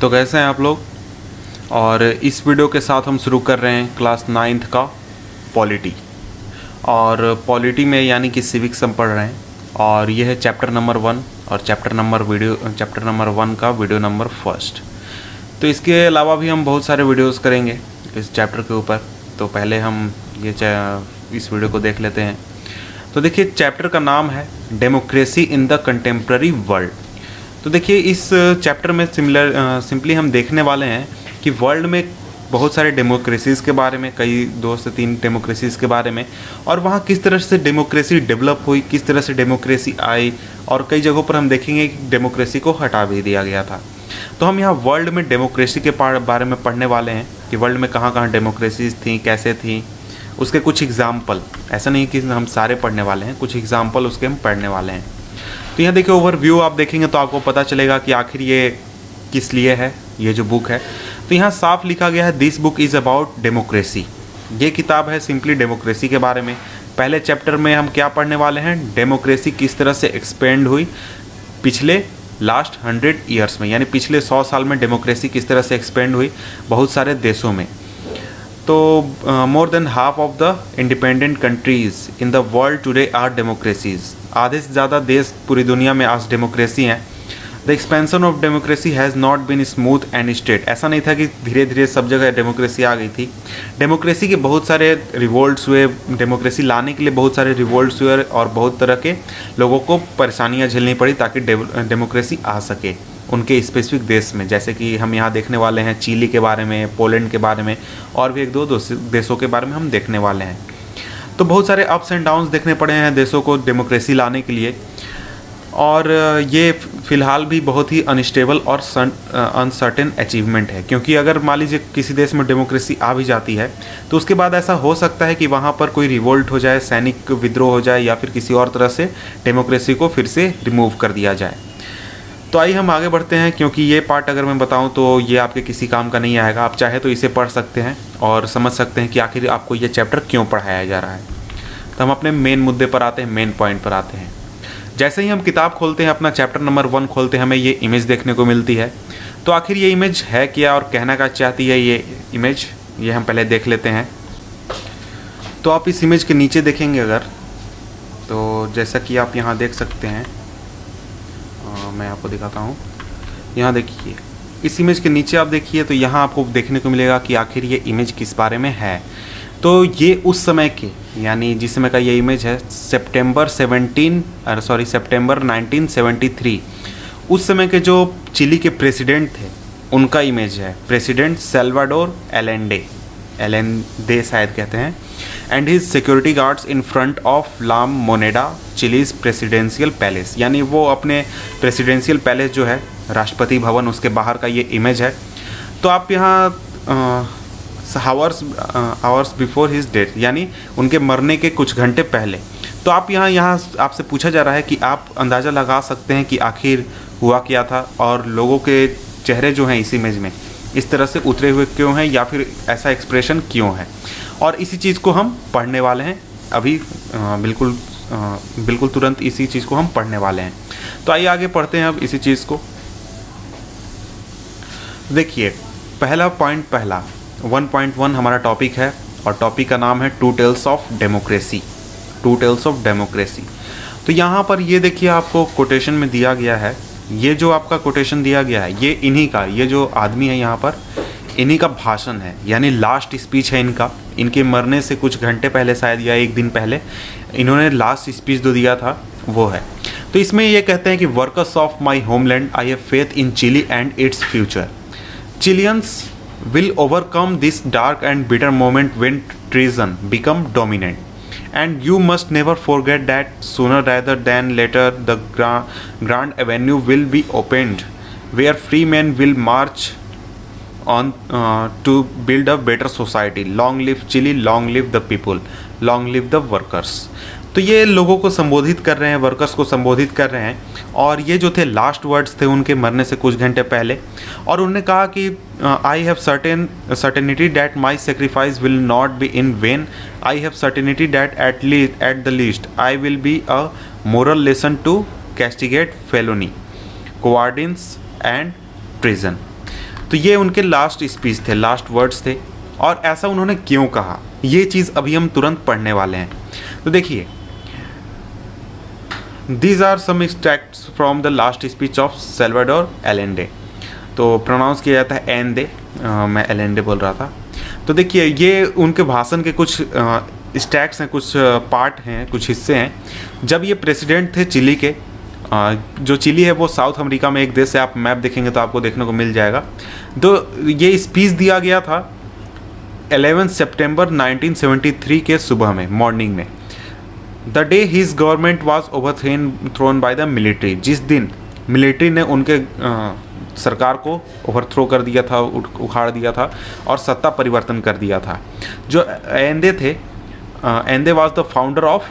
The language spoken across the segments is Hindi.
तो कैसे हैं आप लोग। और इस वीडियो के साथ हम शुरू कर रहे हैं क्लास 9th का पॉलिटी। और पॉलिटी में यानी कि सिविक्स हम पढ़ रहे हैं और यह है चैप्टर नंबर 1 और चैप्टर नंबर 1 का वीडियो नंबर 1। तो इसके अलावा भी हम बहुत सारे वीडियोस करेंगे इस चैप्टर के ऊपर। तो पहले हम इस वीडियो को देख लेते हैं। तो देखिए, चैप्टर का नाम है democracy in the contemporary world. तो देखिए, इस चैप्टर में सिंपली हम देखने वाले हैं कि वर्ल्ड में बहुत सारे डेमोक्रेसीज़ के बारे में, कई 2 से 3 डेमोक्रेसीज़ के बारे में, और वहाँ किस तरह से डेमोक्रेसी डेवलप हुई, किस तरह से डेमोक्रेसी आई, और कई जगहों पर हम देखेंगे कि डेमोक्रेसी को हटा भी दिया गया था। तो हम यहाँ वर्ल्ड में डेमोक्रेसी के बारे में पढ़ने वाले हैं कि वर्ल्ड में कहाँ कहाँ डेमोक्रेसीज़ थी, कैसे थी, उसके कुछ एग्जाम्पल। ऐसा नहीं कि हम सारे पढ़ने वाले हैं, कुछ एग्जाम्पल उसके हम पढ़ने वाले हैं। तो यहाँ देखिए, ओवरव्यू आप देखेंगे तो आपको पता चलेगा कि आखिर ये किस लिए है, ये जो बुक है। तो यहाँ साफ लिखा गया है, this book is about democracy. ये किताब है सिंपली डेमोक्रेसी के बारे में। पहले चैप्टर में हम क्या पढ़ने वाले हैं, डेमोक्रेसी किस तरह से एक्सपेंड हुई पिछले लास्ट 100 ईयर्स में, यानी पिछले 100 साल में डेमोक्रेसी किस तरह से एक्सपेंड हुई बहुत सारे देशों में। तो more than half of the independent countries in the world today are democracies. आधे से ज़्यादा देश पूरी दुनिया में आज डेमोक्रेसी हैं। The expansion of democracy has not been smooth and straight. ऐसा नहीं था कि धीरे धीरे सब जगह डेमोक्रेसी आ गई थी। डेमोक्रेसी के बहुत सारे रिवोल्ट्स हुए, डेमोक्रेसी लाने के लिए बहुत सारे रिवोल्ट्स हुए और बहुत तरह के लोगों को परेशानियाँ झेलनी पड़ी ताकि डेमोक्रेसी आ सके उनके स्पेसिफिक देश में। जैसे कि हम यहाँ देखने वाले हैं चिली के बारे में, पोलैंड के बारे में, और भी 1-2 देशों के बारे में हम देखने वाले हैं। तो बहुत सारे अप्स एंड डाउन्स देखने पड़े हैं देशों को डेमोक्रेसी लाने के लिए, और ये फ़िलहाल भी बहुत ही अनस्टेबल और अनसर्टेन अचीवमेंट है। क्योंकि अगर मान लीजिए किसी देश में डेमोक्रेसी आ भी जाती है तो उसके बाद ऐसा हो सकता है कि वहाँ पर कोई रिवोल्ट हो जाए, सैनिक विद्रोह हो जाए, या फिर किसी और तरह से डेमोक्रेसी को फिर से रिमूव कर दिया जाए। तो आइए हम आगे बढ़ते हैं, क्योंकि ये पार्ट अगर मैं बताऊं तो ये आपके किसी काम का नहीं आएगा। आप चाहे तो इसे पढ़ सकते हैं और समझ सकते हैं कि आखिर आपको ये चैप्टर क्यों पढ़ाया जा रहा है। तो हम अपने मेन मुद्दे पर आते हैं, मेन पॉइंट पर आते हैं। जैसे ही हम किताब खोलते हैं, अपना चैप्टर नंबर 1 खोलते हैं, हमें ये इमेज देखने को मिलती है। तो आखिर ये इमेज है क्या और कहना क्या चाहती है ये इमेज, ये हम पहले देख लेते हैं। तो आप इस इमेज के नीचे देखेंगे अगर, तो जैसा कि आप यहाँ देख सकते हैं, मैं आपको दिखाता हूँ। यहाँ देखिए, इस इमेज के नीचे आप देखिए तो यहाँ आपको देखने को मिलेगा कि आखिर ये इमेज किस बारे में है। तो ये उस समय के, यानी जिस समय का ये इमेज है, सितंबर 1973, उस समय के जो चिली के प्रेसिडेंट थे उनका इमेज है। प्रेसिडेंट सैल्वाडोर एलेंडे शायद कहते हैं, and his security guards in front of La Moneda Chile's presidential palace. यानी वो अपने प्रेसिडेंशियल पैलेस जो है, राष्ट्रपति भवन, उसके बाहर का ये इमेज है। तो आप यहाँ आवर्स बिफोर हिज डेथ, यानी उनके मरने के कुछ घंटे पहले। तो आप यहाँ आपसे पूछा जा रहा है कि आप अंदाज़ा लगा सकते हैं कि आखिर हुआ क्या था, और लोगों के चेहरे जो हैं इस इमेज में इस तरह से उतरे हुए क्यों हैं, या फिर ऐसा एक्सप्रेशन क्यों है। और इसी चीज़ को हम पढ़ने वाले हैं अभी, बिल्कुल तुरंत इसी चीज़ को हम पढ़ने वाले हैं। तो आइए आगे पढ़ते हैं अब इसी चीज़ को। देखिए, पहला 1.1 हमारा टॉपिक है, और टॉपिक का नाम है टू टेल्स ऑफ डेमोक्रेसी। तो यहाँ पर ये देखिए, आपको कोटेशन में दिया गया है, ये जो आपका कोटेशन दिया गया है, ये इन्हीं का, ये जो आदमी है यहाँ पर, इन्हीं का भाषण है, यानी लास्ट स्पीच है इनका। इनके मरने से कुछ घंटे पहले शायद, या 1 दिन पहले, इन्होंने लास्ट स्पीच जो दिया था वो है। तो इसमें ये कहते हैं कि workers of my homeland, I have faith in Chile and its future. Chileans will overcome this dark and bitter moment when treason become dominant, and you must never forget that sooner rather than later the grand avenue will be opened where free men will march on to build a better society. Long live Chile, long live the people, long live the workers. तो ये लोगों को संबोधित कर रहे हैं, वर्कर्स को संबोधित कर रहे हैं, और ये जो थे लास्ट वर्ड्स थे उनके मरने से कुछ घंटे पहले। और उन्होंने कहा कि I have certainty that my sacrifice will not be in vain. I have certainty that at the least I will be a moral lesson to castigate felony, cowardice and prison. तो ये उनके लास्ट स्पीच थे, लास्ट वर्ड्स थे। और ऐसा उन्होंने क्यों कहा, ये चीज़ अभी हम तुरंत पढ़ने वाले हैं। तो देखिए, these are some extracts from the last speech of Salvador Allende. तो प्रोनाउंस किया जाता है एंडे, मैं एलेंडे बोल रहा था। तो देखिए, ये उनके भाषण के कुछ स्टैक्स हैं, कुछ पार्ट हैं, कुछ हिस्से हैं जब ये प्रेसिडेंट थे चिली के। जो चिली है वो साउथ अमेरिका में एक देश है, आप मैप देखेंगे तो आपको देखने को मिल जाएगा। तो ये स्पीच दिया गया था 11 सितंबर 1973 के सुबह में, मॉर्निंग में। The day his government was overthrown by the military, जिस दिन मिलिट्री ने उनके सरकार को ओवरथ्रो कर दिया था, उखाड़ दिया था और सत्ता परिवर्तन कर दिया था। जो एंदे थे, Allende was the founder of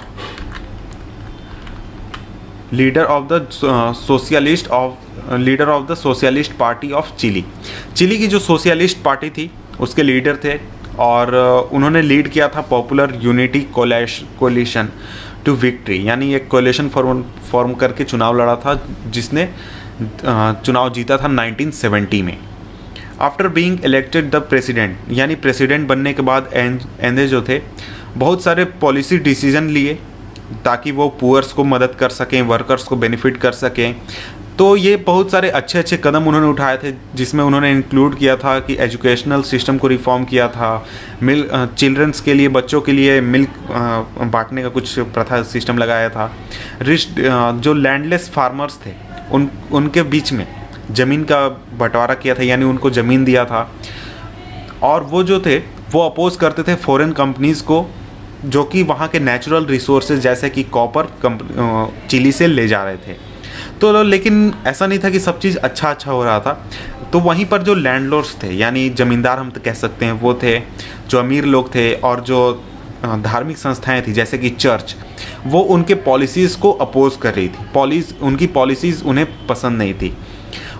leader of the socialist party of Chile. Chile की जो सोशलिस्ट पार्टी थी उसके लीडर थे और उन्होंने लीड किया था popular unity coalition to victory, यानी एक कोलिशन फॉर्म करके चुनाव लड़ा था, जिसने चुनाव जीता था 1970 में। After being elected the president, यानी प्रेसिडेंट बनने के बाद एंदे जो थे बहुत सारे पॉलिसी डिसीजन लिए ताकि वो पुअर्स को मदद कर सकें, वर्कर्स को बेनिफिट कर सकें। तो ये बहुत सारे अच्छे अच्छे कदम उन्होंने उठाए थे, जिसमें उन्होंने इंक्लूड किया था कि एजुकेशनल सिस्टम को रिफॉर्म किया था, चिल्ड्रंस के लिए, बच्चों के लिए मिल्क बांटने का कुछ प्रथा सिस्टम लगाया था। जो लैंडलेस फार्मर्स थे उनके बीच में ज़मीन का बंटवारा किया था, यानी उनको ज़मीन दिया था। और वो जो थे वो अपोज करते थे फॉरेन कंपनीज़ को जो कि वहाँ के नेचुरल रिसोर्सेज जैसे कि कॉपर चिली से ले जा रहे थे। तो लेकिन ऐसा नहीं था कि सब चीज़ अच्छा हो रहा था। तो वहीं पर जो लैंडलॉर्ड्स थे, यानी ज़मींदार हम तो कह सकते हैं, वो थे जो अमीर लोग थे, और जो धार्मिक संस्थाएं थी जैसे कि चर्च, वो उनके पॉलिसीज़ को अपोज कर रही थी। उनकी पॉलिसीज़ उन्हें पसंद नहीं थी।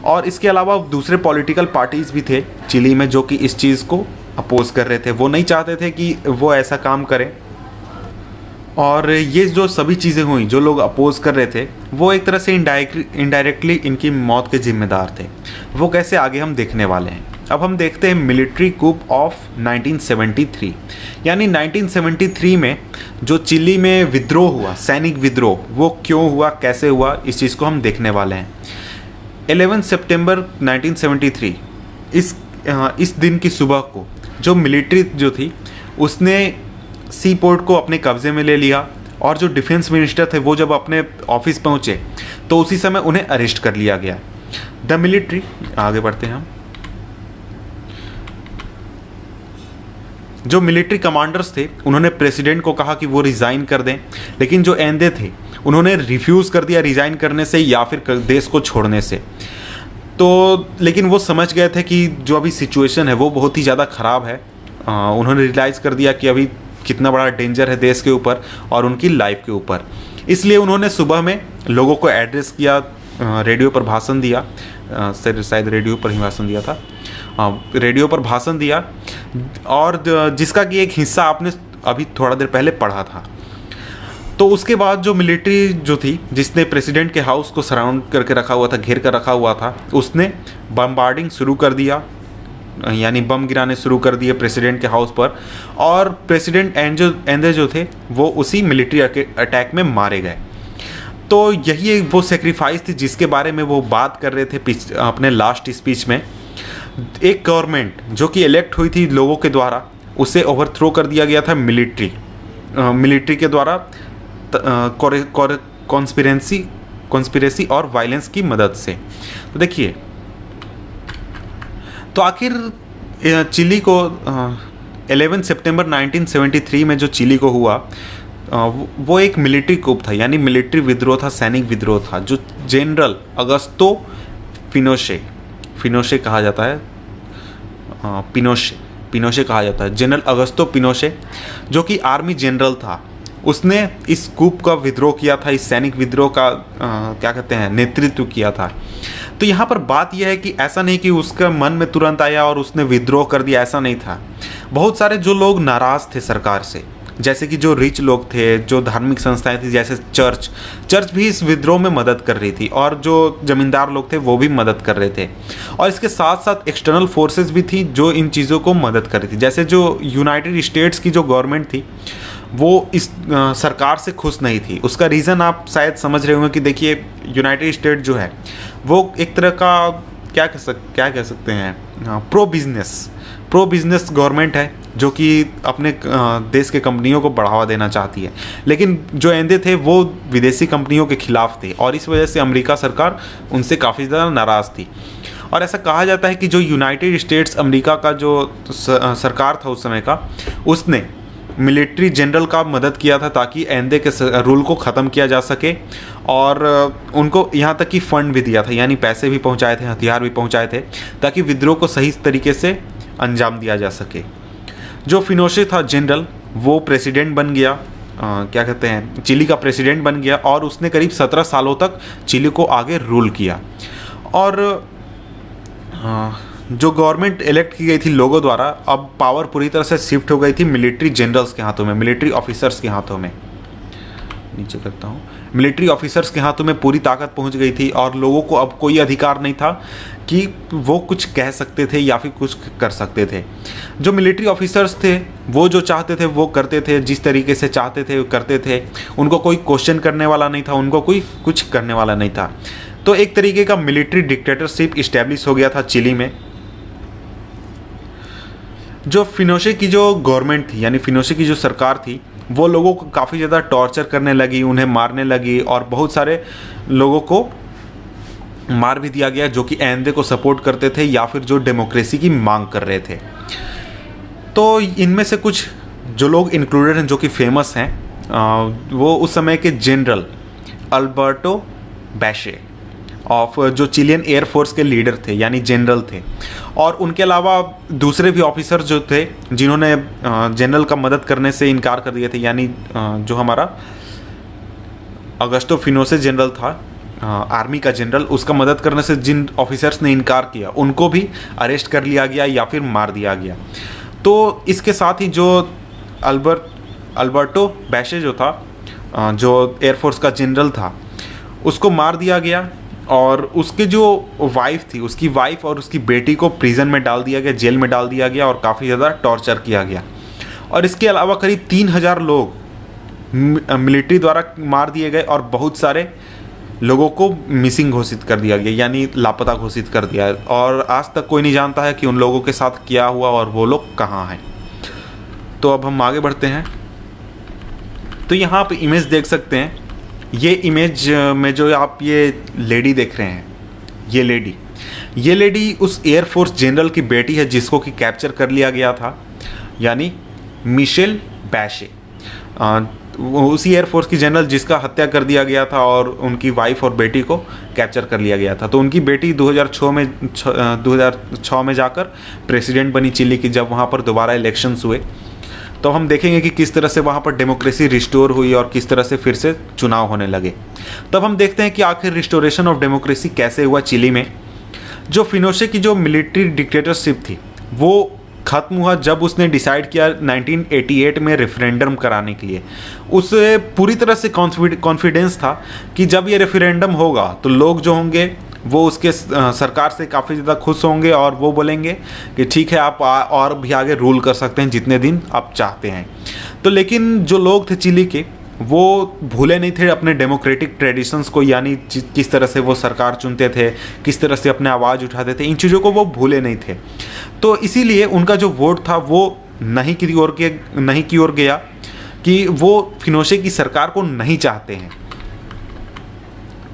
और इसके अलावा दूसरे पॉलिटिकल पार्टीज़ भी थे चिली में जो कि इस चीज़ को अपोज कर रहे थे। वो नहीं चाहते थे कि वो ऐसा काम करें। और ये जो सभी चीज़ें हुई, जो लोग अपोज कर रहे थे, वो एक तरह से इनडायरेक्टली इनकी मौत के जिम्मेदार थे। वो कैसे, आगे हम देखने वाले हैं। अब हम देखते हैं मिलिट्री कूप ऑफ 1973, यानी 1973 में जो चिली में विद्रोह हुआ, सैनिक विद्रोह, वो क्यों हुआ, कैसे हुआ, इस चीज़ को हम देखने वाले हैं। 11 सितंबर 1973 इस दिन की सुबह को जो मिलिट्री जो थी उसने सी पोर्ट को अपने कब्जे में ले लिया। और जो डिफेंस मिनिस्टर थे वो जब अपने ऑफिस पहुंचे तो उसी समय उन्हें अरेस्ट कर लिया गया। द मिलिट्री, आगे बढ़ते हैं हम। जो मिलिट्री कमांडर्स थे उन्होंने प्रेसिडेंट को कहा कि वो रिज़ाइन कर दें, लेकिन जो एंदे थे उन्होंने रिफ्यूज़ कर दिया रिज़ाइन करने से या फिर देश को छोड़ने से। तो लेकिन वो समझ गए थे कि जो अभी सिचुएशन है वो बहुत ही ज़्यादा ख़राब है। उन्होंने रियलाइज़ कर दिया कि अभी कितना बड़ा डेंजर है देश के ऊपर और उनकी लाइफ के ऊपर। इसलिए उन्होंने सुबह में लोगों को एड्रेस किया, रेडियो पर भाषण दिया, शायद रेडियो पर ही भाषण दिया था, रेडियो पर भाषण दिया, और जिसका कि एक हिस्सा आपने अभी थोड़ा देर पहले पढ़ा था। तो उसके बाद जो मिलिट्री जो थी, जिसने प्रेसिडेंट के हाउस को सराउंड करके रखा हुआ था, घेर कर रखा हुआ था, उसने बम्बार्डिंग शुरू कर दिया, यानी बम गिराने शुरू कर दिए प्रेसिडेंट के हाउस पर। और प्रेसिडेंट एंदे जो थे वो उसी मिलिट्री अटैक में मारे गए। तो यही वो सेक्रीफाइस थी जिसके बारे में वो बात कर रहे थे अपने लास्ट स्पीच में। एक गवर्नमेंट जो कि इलेक्ट हुई थी लोगों के द्वारा, उसे ओवरथ्रो कर दिया गया था मिलिट्री के द्वारा कॉन्स्पिरेसी और वायलेंस की मदद से। तो देखिए, तो आखिर चिली को 11 सितंबर 1973 में जो चिली को हुआ वो एक मिलिट्री कूप था, यानी मिलिट्री विद्रोह था, सैनिक विद्रोह था, जो जनरल अगस्तो पिनोशे कहा जाता है, पिनोशे कहा जाता है, जनरल अगस्तो पिनोशे, जो कि आर्मी जनरल था, उसने इस कूप का विद्रोह किया था, इस सैनिक विद्रोह का क्या कहते हैं, नेतृत्व किया था। तो यहाँ पर बात यह है कि ऐसा नहीं कि उसका मन में तुरंत आया और उसने विद्रोह कर दिया, ऐसा नहीं था। बहुत सारे जो लोग नाराज़ थे सरकार से, जैसे कि जो रिच लोग थे, जो धार्मिक संस्थाएं थी जैसे चर्च भी इस विद्रोह में मदद कर रही थी, और जो जमींदार लोग थे वो भी मदद कर रहे थे। और इसके साथ साथ एक्सटर्नल फोर्सेस भी थी जो इन चीज़ों को मदद कर रही थी। जैसे जो यूनाइटेड स्टेट्स की जो गवर्नमेंट थी वो इस सरकार से खुश नहीं थी। उसका रीज़न आप शायद समझ रहे होंगे कि देखिए युनाइटेड स्टेट जो है वो एक तरह का क्या कह सकते हैं, प्रो बिजनेस गवर्नमेंट है जो कि अपने देश के कंपनियों को बढ़ावा देना चाहती है। लेकिन जो एंदे थे वो विदेशी कंपनियों के खिलाफ थे, और इस वजह से अमेरिका सरकार उनसे काफ़ी ज़्यादा नाराज़ थी। और ऐसा कहा जाता है कि जो यूनाइटेड स्टेट्स अमेरिका का जो सरकार था उस समय का, उसने मिलिट्री जनरल का मदद किया था ताकि एंदे के रूल को ख़त्म किया जा सके, और उनको यहाँ तक कि फ़ंड भी दिया था, यानी पैसे भी पहुँचाए थे, हथियार भी पहुँचाए थे, ताकि विद्रोह को सही तरीके से अंजाम दिया जा सके। जो फिनोशे था जनरल, वो प्रेसिडेंट बन गया, क्या कहते हैं, चिली का प्रेसिडेंट बन गया, और उसने करीब 17 सालों तक चिली को आगे रूल किया। और जो गवर्नमेंट इलेक्ट की गई थी लोगों द्वारा, अब पावर पूरी तरह से शिफ्ट हो गई थी मिलिट्री जनरल्स के हाथों में, मिलिट्री ऑफिसर्स के हाथों में। नीचे करता हूँ, मिलिट्री ऑफिसर्स के हाथों में पूरी ताकत पहुंच गई थी, और लोगों को अब कोई अधिकार नहीं था कि वो कुछ कह सकते थे या फिर कुछ कर सकते थे। जो मिलिट्री ऑफिसर्स थे वो जो चाहते थे वो करते थे, जिस तरीके से चाहते थे वो करते थे, उनको कोई क्वेश्चन करने वाला नहीं था, उनको कोई कुछ करने वाला नहीं था। तो एक तरीके का मिलिट्री डिक्टेटरशिप इस्टेब्लिश हो गया था चिली में। जो फिनोशे की जो गवर्नमेंट थी, यानी फिनोशे की जो सरकार थी, वो लोगों को काफ़ी ज़्यादा टॉर्चर करने लगी, उन्हें मारने लगी, और बहुत सारे लोगों को मार भी दिया गया जो कि एंदे को सपोर्ट करते थे या फिर जो डेमोक्रेसी की मांग कर रहे थे। तो इनमें से कुछ जो लोग इंक्लूडेड हैं जो कि फेमस हैं, वो उस समय के जनरल अल्बर्टो बैशे ऑफ, जो चिलियन एयरफोर्स के लीडर थे यानी जनरल थे, और उनके अलावा दूसरे भी ऑफिसर जो थे जिन्होंने जनरल का मदद करने से इनकार कर दिए थे, यानी जो हमारा अगस्टो फिनोसे जनरल था, आर्मी का जनरल, उसका मदद करने से जिन ऑफिसर्स ने इनकार किया उनको भी अरेस्ट कर लिया गया या फिर मार दिया गया। तो इसके साथ ही जो अल्बर्टो बैशे जो था, जो एयरफोर्स का जनरल था, उसको मार दिया गया, और उसके जो वाइफ थी, उसकी वाइफ और उसकी बेटी को प्रिजन में डाल दिया गया, जेल में डाल दिया गया, और काफ़ी ज़्यादा टॉर्चर किया गया। और इसके अलावा करीब 3000 लोग मिलिट्री द्वारा मार दिए गए, और बहुत सारे लोगों को मिसिंग घोषित कर दिया गया, यानी लापता घोषित कर दिया, और आज तक कोई नहीं जानता है कि उन लोगों के साथ क्या हुआ और वो लोग कहाँ हैं। तो अब हम आगे बढ़ते हैं। तो यहाँ आप इमेज देख सकते हैं, ये इमेज में जो आप ये लेडी देख रहे हैं, ये लेडी उस एयरफोर्स जनरल की बेटी है जिसको कि कैप्चर कर लिया गया था, यानी मिशेल बैशे, उसी एयरफोर्स की जनरल जिसका हत्या कर दिया गया था, और उनकी वाइफ और बेटी को कैप्चर कर लिया गया था। तो उनकी बेटी 2006 में जाकर प्रेसिडेंट बनी चिली की, जब वहाँ पर दोबारा इलेक्शंस हुए। तो हम देखेंगे कि किस तरह से वहाँ पर डेमोक्रेसी रिस्टोर हुई और किस तरह से फिर से चुनाव होने लगे। तब हम देखते हैं कि आखिर रिस्टोरेशन ऑफ डेमोक्रेसी कैसे हुआ चिली में। जो फिनोशे की जो मिलिट्री डिक्टेटरशिप थी वो ख़त्म हुआ जब उसने डिसाइड किया 1988 में रेफरेंडम कराने के लिए। उसे पूरी तरह से कॉन्फिडेंस था कि जब ये रेफरेंडम होगा तो लोग जो होंगे वो उसके सरकार से काफ़ी ज़्यादा खुश होंगे, और वो बोलेंगे कि ठीक है आप और भी आगे रूल कर सकते हैं जितने दिन आप चाहते हैं। तो लेकिन जो लोग थे चिली के, वो भूले नहीं थे अपने डेमोक्रेटिक ट्रेडिशंस को, यानी किस तरह से वो सरकार चुनते थे, किस तरह से अपने आवाज़ उठाते थे, इन चीज़ों को वो भूले नहीं थे। तो इसीलिए उनका जो वोट था वो नहीं की ओर गया कि वो फिनोशे की सरकार को नहीं चाहते हैं।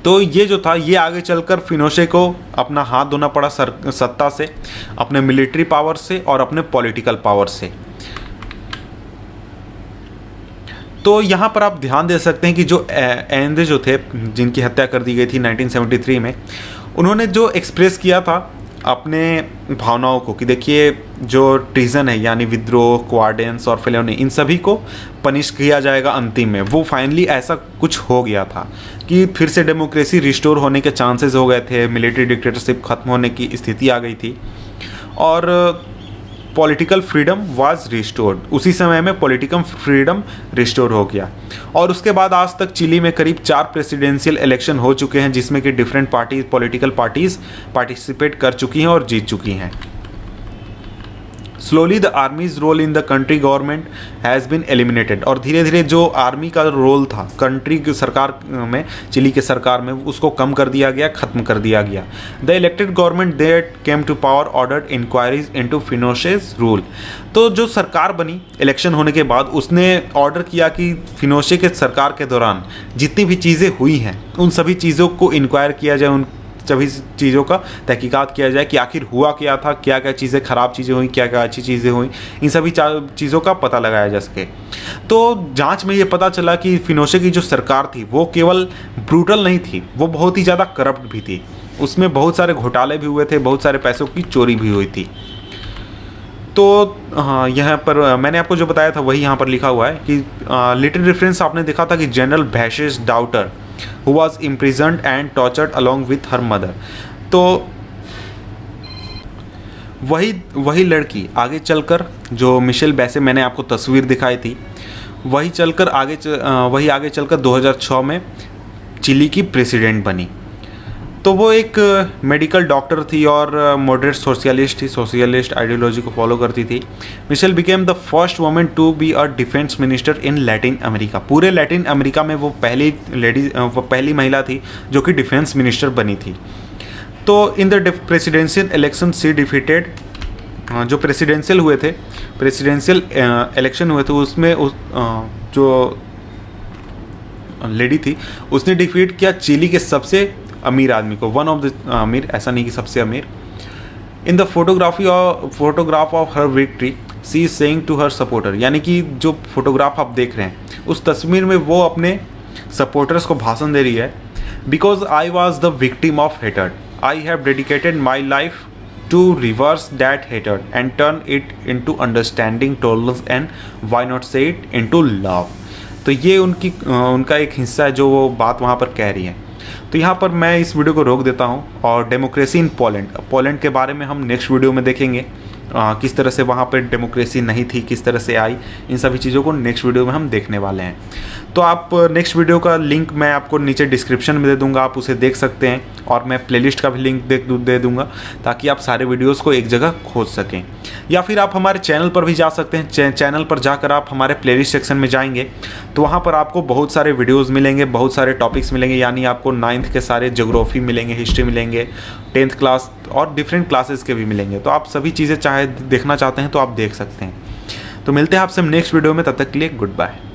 तो ये जो था, ये आगे चलकर फिनोशे को अपना हाथ धोना पड़ा सत्ता से, अपने मिलिट्री पावर से और अपने पॉलिटिकल पावर से। तो यहाँ पर आप ध्यान दे सकते हैं कि जो एंदे जो थे जिनकी हत्या कर दी गई थी 1973 में, उन्होंने जो एक्सप्रेस किया था अपने भावनाओं को कि देखिए जो ट्रीजन है यानी विद्रोह, क्वार्डेंस और फेलोनी, इन सभी को पनिश किया जाएगा अंतिम में। वो फाइनली ऐसा कुछ हो गया था कि फिर से डेमोक्रेसी रिस्टोर होने के चांसेस हो गए थे, मिलिट्री डिक्टेटरशिप खत्म होने की स्थिति आ गई थी। और पॉलिटिकल फ्रीडम वाज रिस्टोर्ड, उसी समय में पॉलिटिकल फ्रीडम रिस्टोर हो गया। और उसके बाद आज तक चिली में करीब 4 प्रेसिडेंशियल इलेक्शन हो चुके हैं, जिसमें कि different parties, political parties participate कर चुकी हैं और जीत चुकी हैं। Slowly the army's role in the country government has been eliminated, और धीरे धीरे जो आर्मी का रोल था कंट्री की सरकार में, चिली के सरकार में, उसको कम कर दिया गया, ख़त्म कर दिया गया। The elected government that came to power ordered inquiries into Pinochet's rule, तो जो सरकार बनी इलेक्शन होने के बाद, उसने ऑर्डर किया कि फिनोशे के सरकार के दौरान जितनी भी चीज़ें हुई हैं उन सभी चीज़ों को इंक्वायर किया जाए, उन सभी चीज़ों का तहकीकात किया जाए कि आखिर हुआ क्या था, क्या क्या चीज़ें, ख़राब चीज़ें हुई, क्या क्या अच्छी चीज़ें हुई, इन सभी चीज़ों का पता लगाया जा सके। तो जांच में ये पता चला कि फिनोशे की जो सरकार थी वो केवल ब्रूटल नहीं थी, वो बहुत ही ज़्यादा करप्ट भी थी। उसमें बहुत सारे घोटाले भी हुए थे, बहुत सारे पैसों की चोरी भी हुई थी। तो हाँ, यहाँ पर मैंने आपको जो बताया था वही यहाँ पर लिखा हुआ है कि लिटिल रेफरेंस आपने देखा था कि जनरल भैशेस daughter who was imprisoned and tortured along with her mother, तो वही लड़की आगे चलकर, जो मिशेल बैसे मैंने आपको तस्वीर दिखाई थी, वही आगे चलकर 2006 में चिली की प्रेसिडेंट बनी। तो वो एक मेडिकल डॉक्टर थी और मॉडरेट सोशलिस्ट थी, सोशलिस्ट आइडियोलॉजी को फॉलो करती थी। Michelle became the first woman to be a defence minister in Latin America, पूरे लैटिन अमेरिका में वो पहली महिला थी जो कि डिफेंस मिनिस्टर बनी थी। तो in the presidential election she defeated, जो प्रेसिडेंशियल इलेक्शन हुए थे उसमें जो लेडी थी उसने डिफीट किया चिली के सबसे अमीर आदमी को, वन ऑफ द अमीर, ऐसा नहीं कि सबसे अमीर। In the photograph of her victory she is saying to her supporter, यानी कि जो फोटोग्राफ आप देख रहे हैं उस तस्वीर में वो अपने सपोर्टर्स को भाषण दे रही है। Because I was the victim of hatred, I have dedicated my life to reverse that hatred and turn it into understanding, tolerance and why not say it into love. तो ये उनका एक हिस्सा है जो वो बात वहाँ पर कह रही है। तो यहाँ पर मैं इस वीडियो को रोक देता हूँ, और डेमोक्रेसी इन पोलैंड के बारे में हम नेक्स्ट वीडियो में देखेंगे। किस तरह से वहाँ पर डेमोक्रेसी नहीं थी, किस तरह से आई, इन सभी चीज़ों को नेक्स्ट वीडियो में हम देखने वाले हैं। तो आप नेक्स्ट वीडियो का लिंक मैं आपको नीचे डिस्क्रिप्शन में दे दूंगा, आप उसे देख सकते हैं, और मैं प्लेलिस्ट का भी लिंक दे दूंगा ताकि आप सारे वीडियोस को एक जगह खोज सकें। या फिर आप हमारे चैनल पर भी जा सकते हैं, चैनल पर जाकर आप हमारे प्लेलिस्ट सेक्शन में जाएंगे तो वहाँ पर आपको बहुत सारे वीडियोज़ मिलेंगे, बहुत सारे टॉपिक्स मिलेंगे, यानी आपको 9th के सारे ज्योग्राफी मिलेंगे, हिस्ट्री मिलेंगे, 10th क्लास और डिफरेंट क्लासेस के भी मिलेंगे। तो आप सभी चीज़ें चाहे देखना चाहते हैं तो आप देख सकते हैं। तो मिलते हैं आपसे नेक्स्ट वीडियो में, तब तक के लिए गुड बाय।